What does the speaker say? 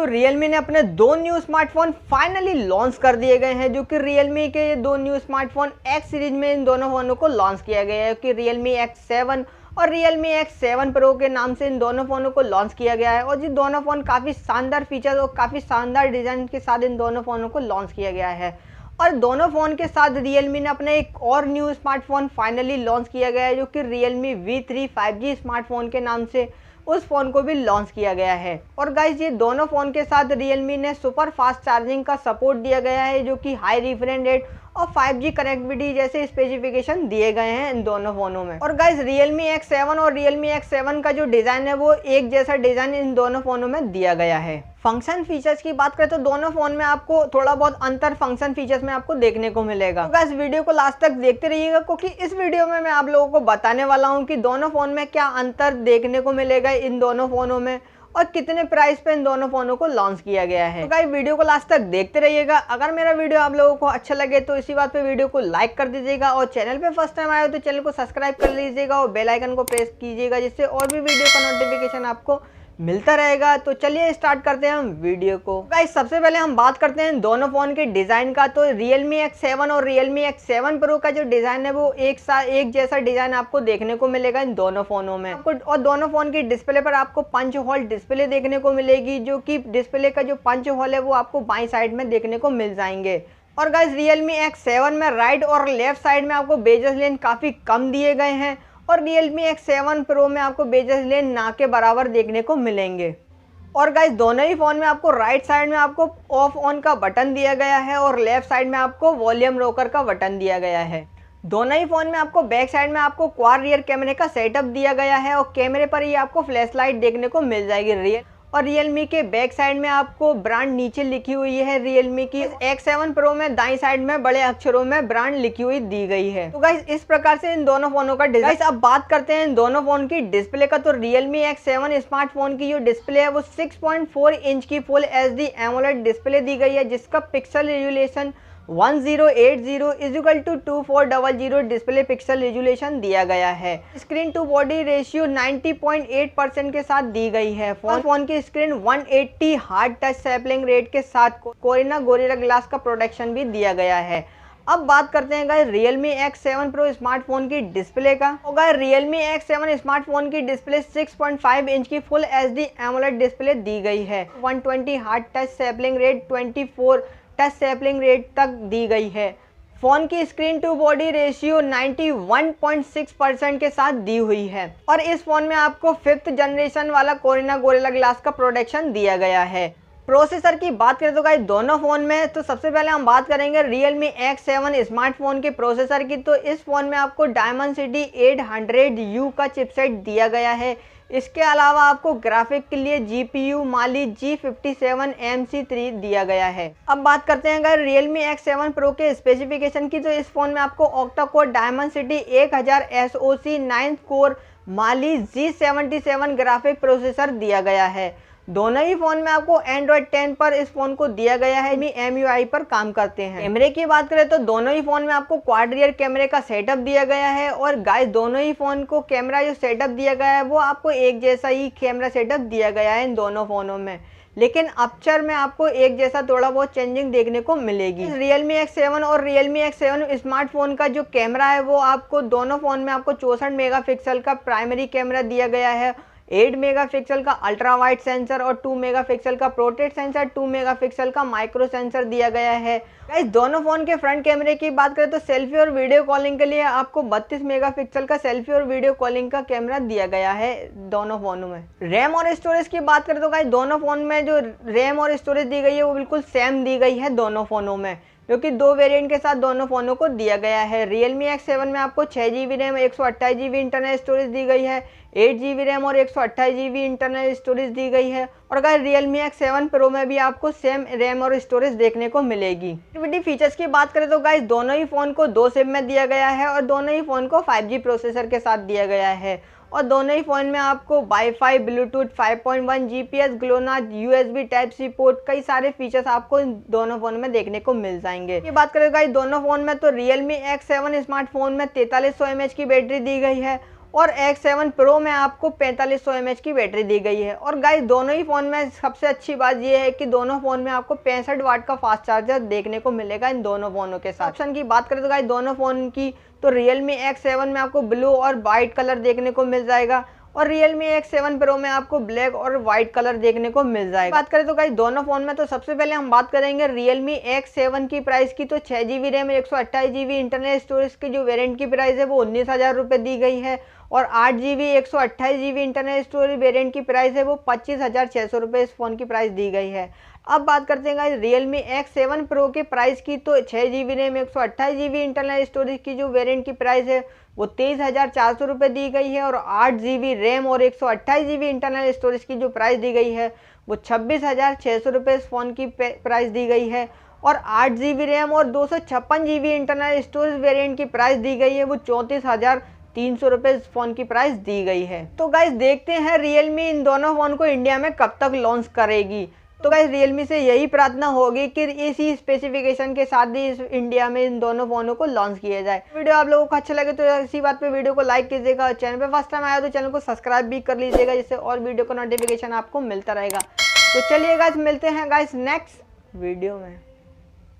Realme ने अपने दो न्यू स्मार्टफोन फाइनली लॉन्च कर दिए गए हैं, जो कि Realme के ये दो न्यू स्मार्टफोन X सीरीज में इन दोनों फोनों को लॉन्च किया गया है कि Realme X7 और Realme X7 Pro के नाम से इन दोनों फोनों को लॉन्च किया गया है। और ये दोनों फोन काफ़ी शानदार फीचर्स और काफ़ी शानदार डिज़ाइन के साथ इन दोनों फोनों को लॉन्च किया गया है। और दोनों फ़ोन के साथ Realme ने अपना एक और न्यू स्मार्टफोन फाइनली लॉन्च किया गया है, जो कि Realme V3 5G स्मार्टफोन के नाम से उस फ़ोन को भी लॉन्च किया गया है। और गाइज ये दोनों फ़ोन के साथ Realme ने सुपर फास्ट चार्जिंग का सपोर्ट दिया गया है, जो कि हाई रिफ्रेश रेट और 5G कनेक्टिविटी जैसे स्पेसिफिकेशन दिए गए हैं इन दोनों फ़ोनों में। और गाइज Realme X7 और Realme X7 का जो डिज़ाइन है वो एक जैसा डिज़ाइन इन दोनों फ़ोनों में दिया गया है। फंक्शन फीचर्स की बात करें तो दोनों फ़ोन में आपको थोड़ा बहुत अंतर फंक्शन फीचर्स में आपको देखने को मिलेगा। तो गाइस वीडियो को लास्ट तक देखते रहिएगा, क्योंकि इस वीडियो में मैं आप लोगों को बताने वाला हूं कि दोनों फ़ोन में क्या अंतर देखने को मिलेगा इन दोनों फ़ोनों में और कितने प्राइस पे इन दोनों फ़ोनों को लॉन्च किया गया है। तो गाइस वीडियो को लास्ट तक देखते रहिएगा। अगर मेरा वीडियो आप लोगों को अच्छा लगे तो इसी बात पे वीडियो को लाइक कर दीजिएगा और चैनल पे फर्स्ट टाइम आए हो तो चैनल को सब्सक्राइब कर लीजिएगा और बेल आइकन को प्रेस कीजिएगा, जिससे और भी वीडियो का नोटिफिकेशन आपको मिलता रहेगा। तो चलिए स्टार्ट करते हैं हम वीडियो को। गाइस सबसे पहले हम बात करते हैं दोनों फोन के डिजाइन का। तो Realme X7 और Realme X7 Pro का जो डिजाइन है वो एक जैसा डिजाइन आपको देखने को मिलेगा इन दोनों फोनों में। और दोनों फोन की डिस्प्ले पर आपको पंच होल डिस्प्ले देखने को मिलेगी, जो कि डिस्प्ले का जो पंच होल है वो आपको बाईं साइड में देखने को मिल जाएंगे। और गाइस Realme X7 में राइट और लेफ्ट साइड में आपको बेजल लेन काफ़ी कम दिए गए हैं और Realme X7 Pro में आपको बेजल लेन ना के बराबर देखने को मिलेंगे। और गाइस दोनों ही फ़ोन में आपको राइट साइड में आपको ऑफ ऑन का बटन दिया गया है और लेफ्ट साइड में आपको वॉल्यूम रोकर का बटन दिया गया है। दोनों ही फ़ोन में आपको बैक साइड में आपको क्वाड रियर कैमरे का सेटअप दिया गया है और कैमरे पर ही आपको फ्लैश लाइट देखने को मिल जाएगी। और Realme के बैक साइड में आपको ब्रांड नीचे लिखी हुई है Realme की। X7 Pro में दाईं साइड में बड़े अक्षरों में ब्रांड लिखी हुई दी गई है। तो गाइस इस प्रकार से इन दोनों फोनों का डिजाइन। अब बात करते हैं इन दोनों फोन की डिस्प्ले का। तो Realme X7 स्मार्टफोन की जो डिस्प्ले है वो 6.4 इंच की फुल HD AMOLED डिस्प्ले दी गई है, जिसका pixel resolution 1080 = 2400 display pixel resolution दिया गया है। स्क्रीन टू बॉडी रेशियो 90.8% के साथ दी गई है। फोन की screen 180 hard touch sampling rate के साथ कोरिना गोरिल्ला ग्लास का प्रोटेक्शन भी दिया गया है। अब बात करते हैं guys Realme X7 Pro smartphone की डिस्प्ले का। तो गाइस Realme X7 स्मार्टफोन की डिस्प्ले 6.5 इंच की फुल HD AMOLED डिस्प्ले दी गई है। 120 hard touch sampling rate 24 touch sampling rate तक दी गई है। फोन की स्क्रीन टू बॉडी रेशियो 91.6% के साथ दी हुई है। और इस फोन में आपको 5th जनरेशन वाला कोरिना गोरिल्ला ग्लास का प्रोटेक्शन दिया गया है। प्रोसेसर की बात करें तो गाइस दोनों फ़ोन में तो सबसे पहले हम बात करेंगे Realme X7 स्मार्टफोन के प्रोसेसर की। तो इस फ़ोन में आपको Dimensity 800U का चिपसेट दिया गया है। इसके अलावा आपको ग्राफिक के लिए GPU Mali G57MC3 दिया गया है। अब बात करते हैं अगर Realme X7 Pro के स्पेसिफिकेशन की। तो इस फ़ोन में आपको octa core Dimensity 1000 SoC 9th core Mali G77 graphic processor दिया गया है। दोनों ही फोन में आपको Android 10 पर इस फोन को दिया गया है, MUI पर काम करते हैं। कैमरे की बात करें तो दोनों ही फोन में आपको क्वाड रियर कैमरे का सेटअप दिया गया है। और गाइस दोनों ही फोन को कैमरा जो सेटअप दिया गया है वो आपको एक जैसा ही कैमरा सेटअप दिया गया है इन दोनों फोनों में, लेकिन अपर्चर में आपको एक जैसा थोड़ा बहुत चेंजिंग देखने को मिलेगी। Realme X7 और Realme X7 स्मार्टफोन का जो कैमरा है वो आपको दोनों फोन में आपको 64 मेगापिक्सल का प्राइमरी कैमरा दिया गया है, 8 मेगापिक्सल का अल्ट्रा वाइड सेंसर और 2 मेगापिक्सल का पोर्ट्रेट सेंसर, 2 मेगापिक्सल का माइक्रो सेंसर दिया गया है। गाइस दोनों फोन के फ्रंट कैमरे की बात करें तो सेल्फी और वीडियो कॉलिंग के लिए आपको 32 मेगापिक्सल का सेल्फी और वीडियो कॉलिंग का कैमरा दिया गया है दोनों फोनों में। रैम और स्टोरेज की बात करें तो गाइस दोनों फोन में जो रैम और स्टोरेज दी गई है वो बिल्कुल सेम दी गई है दोनों फोनों में, जो कि दो वेरिएंट के साथ दोनों फोनों को दिया गया है। Realme X7 में आपको 6GB RAM 128GB internal storage दी गई है, 8GB रैम और 128GB इंटरनल स्टोरेज दी गई है। और अगर Realme X7 Pro में भी आपको सेम रैम और स्टोरेज देखने को मिलेगी। कनेक्टिविटी फीचर्स की बात करें तो गाइस दोनों ही फ़ोन को 2 सिम में दिया गया है और दोनों ही फ़ोन को 5G प्रोसेसर के साथ दिया गया है। और दोनों ही फ़ोन में आपको wifi, Bluetooth 5.1, GPS, GLONASS, USB Type-C port, कई सारे फीचर्स आपको इन दोनों फ़ोन में देखने को मिल जाएंगे। ये बात करें गाइस दोनों फ़ोन में तो Realme X7 स्मार्टफोन में 4300 mAh की बैटरी दी गई है और X7 Pro में आपको 4500 mAh की बैटरी दी गई है। और गाइस दोनों ही फ़ोन में सबसे अच्छी बात ये है कि दोनों फ़ोन में आपको 65 वाट का फास्ट चार्जर देखने को मिलेगा इन दोनों फ़ोनों के साथ। ऑप्शन की बात करें तो गाइस दोनों फ़ोन की तो Realme X7 में आपको ब्लू और वाइट कलर देखने को मिल जाएगा और Realme X7 Pro में आपको ब्लैक और वाइट कलर देखने को मिल जाएगा। बात करें तो गाइस दोनों फोन में तो सबसे पहले हम बात करेंगे Realme X7 की प्राइस की। तो 6GB RAM 128GB internal storage की जो वेरिएंट की प्राइस है वो 19,000 रुपये दी गई है और 8GB 128GB internal storage variant की प्राइस है वो 25,600 रुपये इस फोन की प्राइस दी गई है। अब बात करते हैं गाइस Realme X7 Pro के प्राइस की। तो 6GB RAM 128GB internal storage की जो वेरिएंट की प्राइस है वो 23,400 रुपये दी गई है और 8GB रैम और 128GB इंटरनल स्टोरेज की जो प्राइस दी गई है वो 26,600 रुपये इस फ़ोन की प्राइस दी गई है और 8GB रैम और 256GB इंटरनल स्टोरेज वेरिएंट की प्राइस दी गई है वो 34,300 रुपये इस फ़ोन की प्राइस दी गई है। तो गाइस देखते हैं Realme इन दोनों फ़ोन को इंडिया में कब तक लॉन्च करेगी। तो गाइस Realme से यही प्रार्थना होगी कि इसी स्पेसिफिकेशन के साथ ही इस इंडिया में इन दोनों फोनों को लॉन्च किया जाए। वीडियो आप लोगों को अच्छा लगे तो इसी बात पे वीडियो को लाइक कीजिएगा। चैनल पे फर्स्ट टाइम आया तो चैनल को सब्सक्राइब भी कर लीजिएगा जिससे और वीडियो का नोटिफिकेशन आपको मिलता रहेगा। तो चलिए गाइस मिलते हैं गाइस नेक्स्ट वीडियो में।